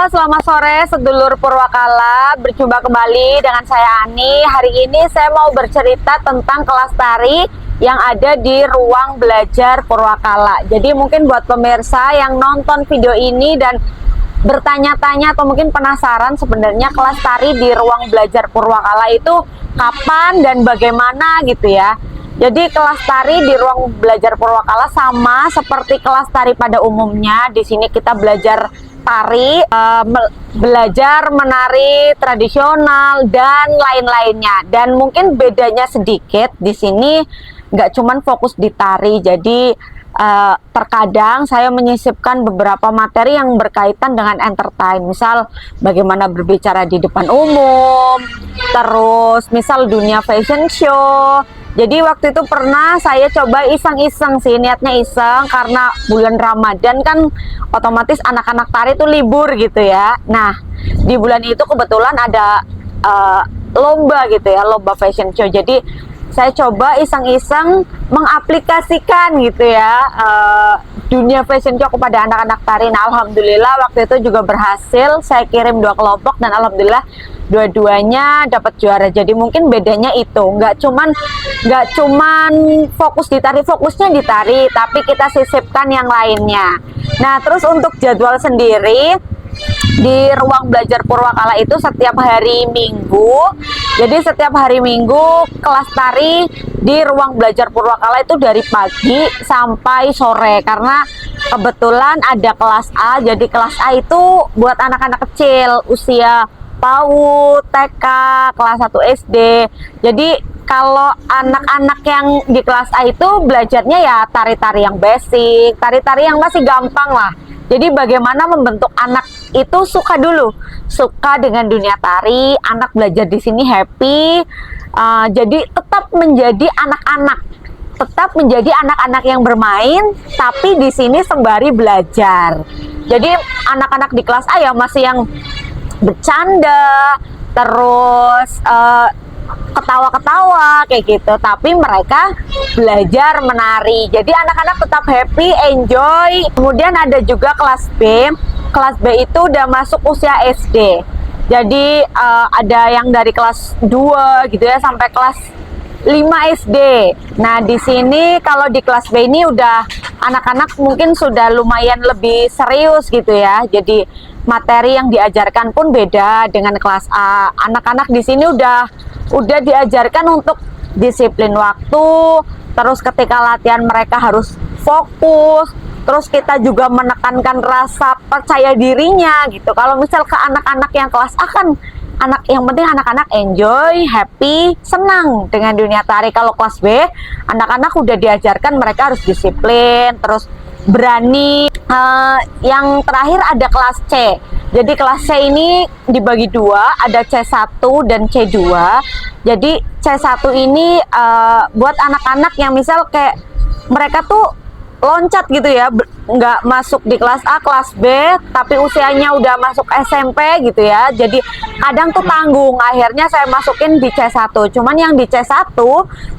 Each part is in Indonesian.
selamat sore sedulur Purwakala. Berjumpa kembali dengan saya Ani. Hari ini saya mau bercerita tentang kelas tari yang ada di ruang belajar Purwakala. Jadi mungkin buat pemirsa yang nonton video ini dan bertanya-tanya atau mungkin penasaran sebenarnya kelas tari di ruang belajar Purwakala itu kapan dan bagaimana gitu ya. Jadi kelas tari di ruang belajar Purwakala sama seperti kelas tari pada umumnya. Di sini kita belajar tari, belajar menari tradisional dan lain-lainnya. Dan mungkin bedanya sedikit di sini nggak cuman fokus di tari. Jadi terkadang saya menyisipkan beberapa materi yang berkaitan dengan entertain. Misal bagaimana berbicara di depan umum, terus misal dunia fashion show. Jadi waktu itu pernah saya coba iseng-iseng sih, niatnya iseng karena bulan Ramadan kan otomatis anak-anak tari itu libur gitu ya. Nah di bulan itu kebetulan ada lomba gitu ya, lomba fashion show. Jadi saya coba iseng-iseng mengaplikasikan gitu ya dunia fashion show kepada anak-anak tari. Nah alhamdulillah waktu itu juga berhasil. Saya kirim 2 kelompok dan alhamdulillah dua-duanya dapat juara. Jadi mungkin bedanya itu nggak cuman fokus di tari, fokusnya di tari, tapi kita sisipkan yang lainnya. Nah terus untuk jadwal sendiri di ruang belajar Purwakala itu setiap hari Minggu. Jadi setiap hari Minggu kelas tari di ruang belajar Purwakala itu dari pagi sampai sore, karena kebetulan ada kelas A. Jadi kelas A itu buat anak-anak kecil usia PAUD, TK, kelas 1 SD. Jadi kalau anak-anak yang di kelas A itu belajarnya ya tari-tari yang basic, tari-tari yang masih gampang lah. Jadi bagaimana membentuk anak itu suka dulu, suka dengan dunia tari, anak belajar di sini happy. Jadi tetap menjadi anak-anak, tetap menjadi anak-anak yang bermain, tapi di sini sembari belajar. Jadi anak-anak di kelas A ya masih yang bercanda, terus ketawa-ketawa kayak gitu, tapi mereka belajar menari. Jadi anak-anak tetap happy, enjoy. Kemudian ada juga kelas B. Kelas B itu udah masuk usia SD. Jadi ada yang dari kelas 2 gitu ya sampai kelas 5 SD. Nah, di sini kalau di kelas B ini udah anak-anak mungkin sudah lumayan lebih serius gitu ya. Jadi materi yang diajarkan pun beda dengan kelas A. Anak-anak di sini udah diajarkan untuk disiplin waktu, terus ketika latihan mereka harus fokus, terus kita juga menekankan rasa percaya dirinya gitu. Kalau misal ke anak-anak yang kelas A kan yang penting anak-anak enjoy, happy, senang dengan dunia tari. Kalau kelas B, anak-anak udah diajarkan mereka harus disiplin, terus berani. Yang terakhir ada kelas C. Jadi kelas C ini dibagi 2, ada C1 dan C2. Jadi C1 ini buat anak-anak yang misal kayak mereka tuh loncat gitu ya, nggak masuk di kelas A, kelas B, tapi usianya udah masuk SMP gitu ya. Jadi kadang tuh tanggung, akhirnya saya masukin di C1. Cuman yang di C1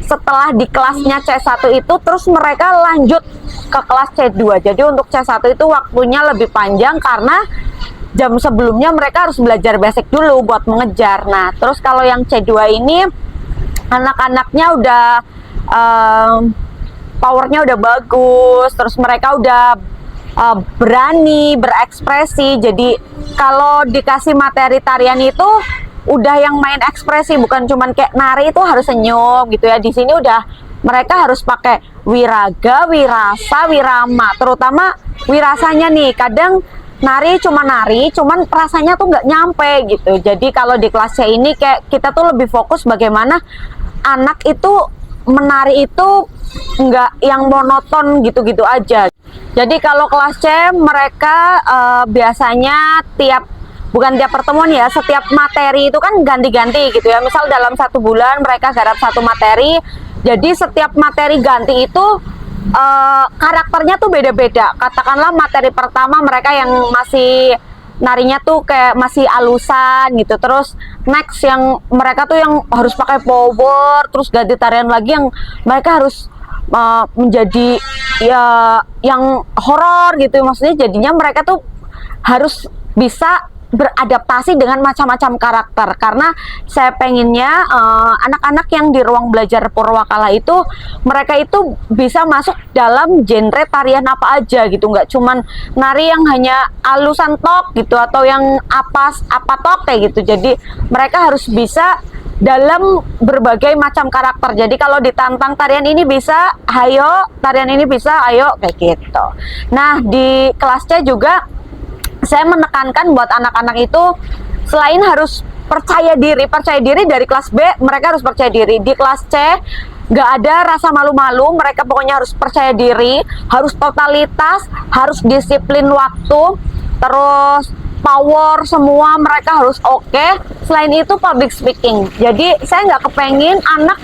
setelah di kelasnya C1 itu terus mereka lanjut ke kelas C2. Jadi untuk C1 itu waktunya lebih panjang karena jam sebelumnya mereka harus belajar basic dulu buat mengejar. Nah terus kalau yang C2 ini anak-anaknya udah powernya udah bagus, terus mereka udah berani berekspresi. Jadi kalau dikasih materi tarian itu udah yang main ekspresi, bukan cuman kayak nari itu harus senyum gitu ya. Di sini udah mereka harus pakai wiraga, wirasa, wirama. Terutama wirasanya nih, kadang nari, cuman rasanya tuh nggak nyampe gitu. Jadi kalau di kelas C ini kayak kita tuh lebih fokus bagaimana anak itu menari itu nggak yang monoton gitu-gitu aja. Jadi kalau kelas C mereka biasanya bukan tiap pertemuan ya, setiap materi itu kan ganti-ganti gitu ya. Misal dalam 1 bulan mereka garap 1 materi. Jadi setiap materi ganti itu karakternya tuh beda-beda. Katakanlah materi pertama mereka yang masih narinya tuh kayak masih alusan gitu, terus next yang mereka tuh yang harus pakai power, terus ganti tarian lagi yang mereka harus menjadi ya yang horor gitu. Maksudnya jadinya mereka tuh harus bisa beradaptasi dengan macam-macam karakter, karena saya pengennya anak-anak yang di ruang belajar Purwakala itu mereka itu bisa masuk dalam genre tarian apa aja gitu, nggak cuman nari yang hanya alusan tok gitu atau yang apa tok kayak gitu. Jadi mereka harus bisa dalam berbagai macam karakter. Jadi kalau ditantang tarian ini bisa, ayo, tarian ini bisa, ayo, kayak gitu. Nah, di kelas C juga saya menekankan buat anak-anak itu selain harus percaya diri dari kelas B, mereka harus percaya diri. Di kelas C nggak ada rasa malu-malu, mereka pokoknya harus percaya diri, harus totalitas, harus disiplin waktu, terus power semua mereka harus oke. Selain itu public speaking. Jadi saya nggak kepengen anak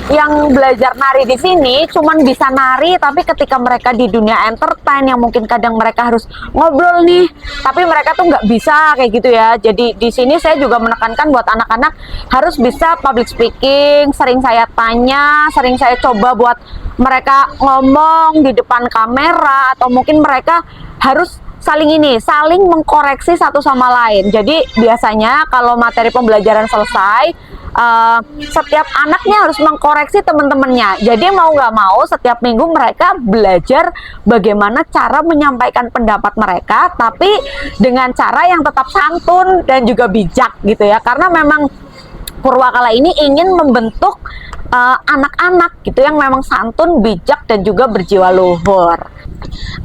yang belajar nari di sini cuman bisa nari, tapi ketika mereka di dunia entertain yang mungkin kadang mereka harus ngobrol nih, tapi mereka tuh nggak bisa kayak gitu ya. Jadi di sini saya juga menekankan buat anak-anak harus bisa public speaking. Sering saya tanya, sering saya coba buat mereka ngomong di depan kamera, atau mungkin mereka harus saling mengkoreksi satu sama lain. Jadi biasanya kalau materi pembelajaran selesai, setiap anaknya harus mengkoreksi teman-temannya. Jadi mau nggak mau setiap minggu mereka belajar bagaimana cara menyampaikan pendapat mereka, tapi dengan cara yang tetap santun dan juga bijak gitu ya. Karena memang Purwakala ini ingin membentuk anak-anak gitu yang memang santun, bijak, dan juga berjiwa luhur.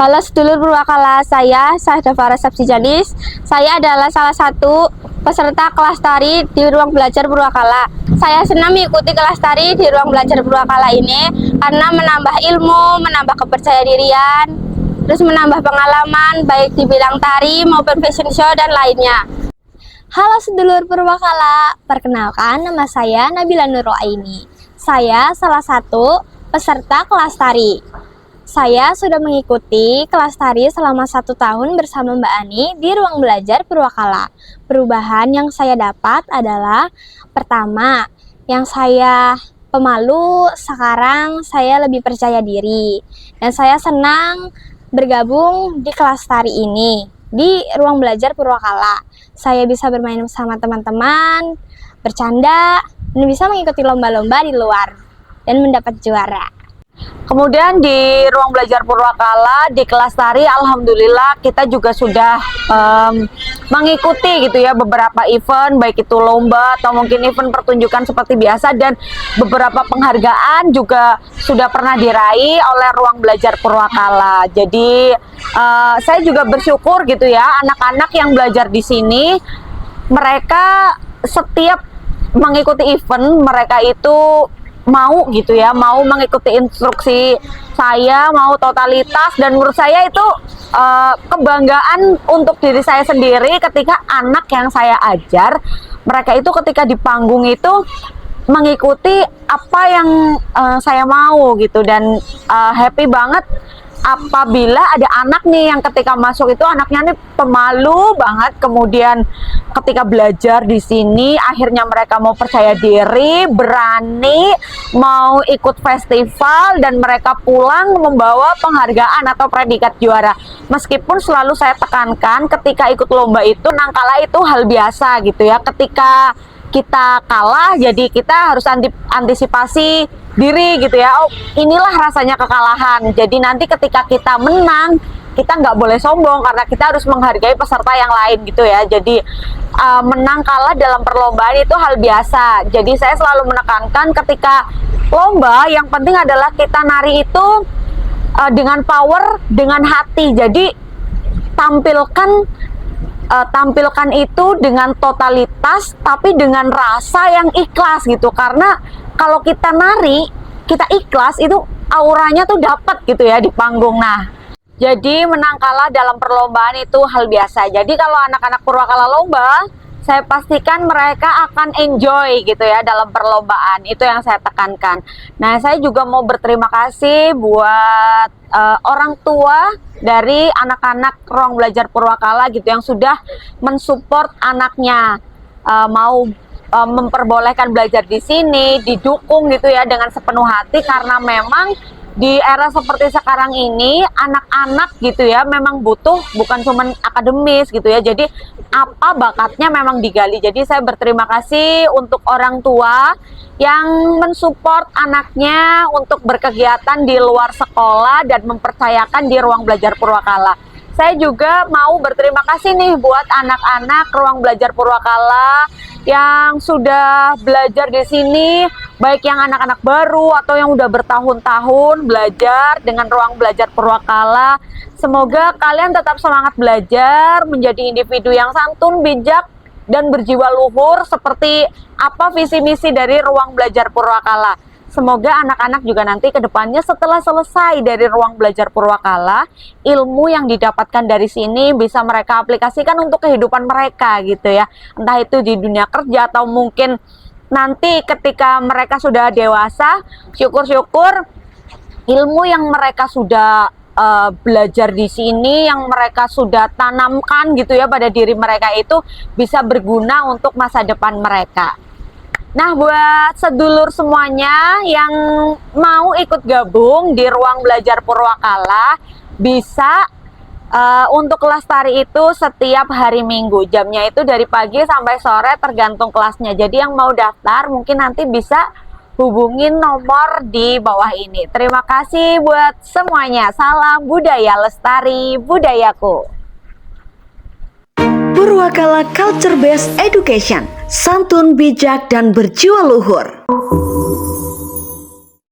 Halo sedulur Purwakala, saya Syahda Farah Sabsijanis. Saya adalah salah satu peserta kelas tari di ruang belajar Purwakala. Saya senang mengikuti kelas tari di ruang belajar Purwakala ini karena menambah ilmu, menambah kepercayaan dirian, terus menambah pengalaman baik di bidang tari maupun fashion show dan lainnya. Halo sedulur Purwakala, perkenalkan nama saya Nabila Nuraini. Saya salah satu peserta kelas tari. Saya sudah mengikuti kelas tari selama 1 tahun bersama Mbak Ani di ruang belajar Purwakala. Perubahan yang saya dapat adalah, pertama, yang saya pemalu, sekarang saya lebih percaya diri. Dan saya senang bergabung di kelas tari ini, di ruang belajar Purwakala. Saya bisa bermain bersama teman-teman, bercanda, dan bisa mengikuti lomba-lomba di luar, dan mendapat juara. Kemudian di ruang belajar Purwakala di kelas tari, alhamdulillah kita juga sudah mengikuti gitu ya beberapa event, baik itu lomba atau mungkin event pertunjukan seperti biasa, dan beberapa penghargaan juga sudah pernah diraih oleh ruang belajar Purwakala. Jadi saya juga bersyukur gitu ya, anak-anak yang belajar di sini mereka setiap mengikuti event mereka itu mau gitu ya, mau mengikuti instruksi saya, mau totalitas, dan menurut saya itu kebanggaan untuk diri saya sendiri ketika anak yang saya ajar mereka itu ketika di panggung itu mengikuti apa yang saya mau gitu. Dan happy banget apabila ada anak nih yang ketika masuk itu anaknya nih pemalu banget, kemudian ketika belajar di sini akhirnya mereka mau percaya diri, berani, mau ikut festival, dan mereka pulang membawa penghargaan atau predikat juara. Meskipun selalu saya tekankan ketika ikut lomba itu menang kalah itu hal biasa gitu ya. Ketika kita kalah jadi kita harus antisipasi diri gitu ya. Oh, inilah rasanya kekalahan. Jadi nanti ketika kita menang, kita nggak boleh sombong karena kita harus menghargai peserta yang lain gitu ya. Jadi menang kalah dalam perlombaan itu hal biasa. Jadi saya selalu menekankan ketika lomba yang penting adalah kita nari itu dengan power, dengan hati. Jadi tampilkan itu dengan totalitas tapi dengan rasa yang ikhlas gitu. Karena kalau kita nari, kita ikhlas, itu auranya tuh dapat gitu ya di panggung. Nah, jadi menang kalah dalam perlombaan itu hal biasa. Jadi kalau anak-anak Purwakala lomba, saya pastikan mereka akan enjoy gitu ya dalam perlombaan. Itu yang saya tekankan. Nah, saya juga mau berterima kasih buat orang tua dari anak-anak ruang belajar Purwakala gitu yang sudah mensupport anaknya, mau memperbolehkan belajar di sini, didukung gitu ya dengan sepenuh hati, karena memang di era seperti sekarang ini anak-anak gitu ya memang butuh bukan cuman akademis gitu ya, jadi apa bakatnya memang digali. Jadi saya berterima kasih untuk orang tua yang mensupport anaknya untuk berkegiatan di luar sekolah dan mempercayakan di ruang belajar Purwakala. Saya juga mau berterima kasih nih buat anak-anak ruang belajar Purwakala yang sudah belajar di sini, baik yang anak-anak baru atau yang udah bertahun-tahun belajar dengan ruang belajar Purwakala. Semoga kalian tetap semangat belajar, menjadi individu yang santun, bijak, dan berjiwa luhur seperti apa visi misi dari ruang belajar Purwakala. Semoga anak-anak juga nanti ke depannya setelah selesai dari ruang belajar Purwakala, ilmu yang didapatkan dari sini bisa mereka aplikasikan untuk kehidupan mereka gitu ya. Entah itu di dunia kerja atau mungkin nanti ketika mereka sudah dewasa, syukur-syukur ilmu yang mereka sudah belajar di sini, yang mereka sudah tanamkan gitu ya pada diri mereka itu bisa berguna untuk masa depan mereka. Nah, buat sedulur semuanya yang mau ikut gabung di ruang belajar Purwakala, bisa untuk kelas tari itu setiap hari Minggu. Jamnya itu dari pagi sampai sore tergantung kelasnya. Jadi yang mau daftar mungkin nanti bisa hubungin nomor di bawah ini. Terima kasih buat semuanya. Salam budaya, lestari budayaku. Purwakala Culture Based Education, santun, bijak, dan berjiwa luhur.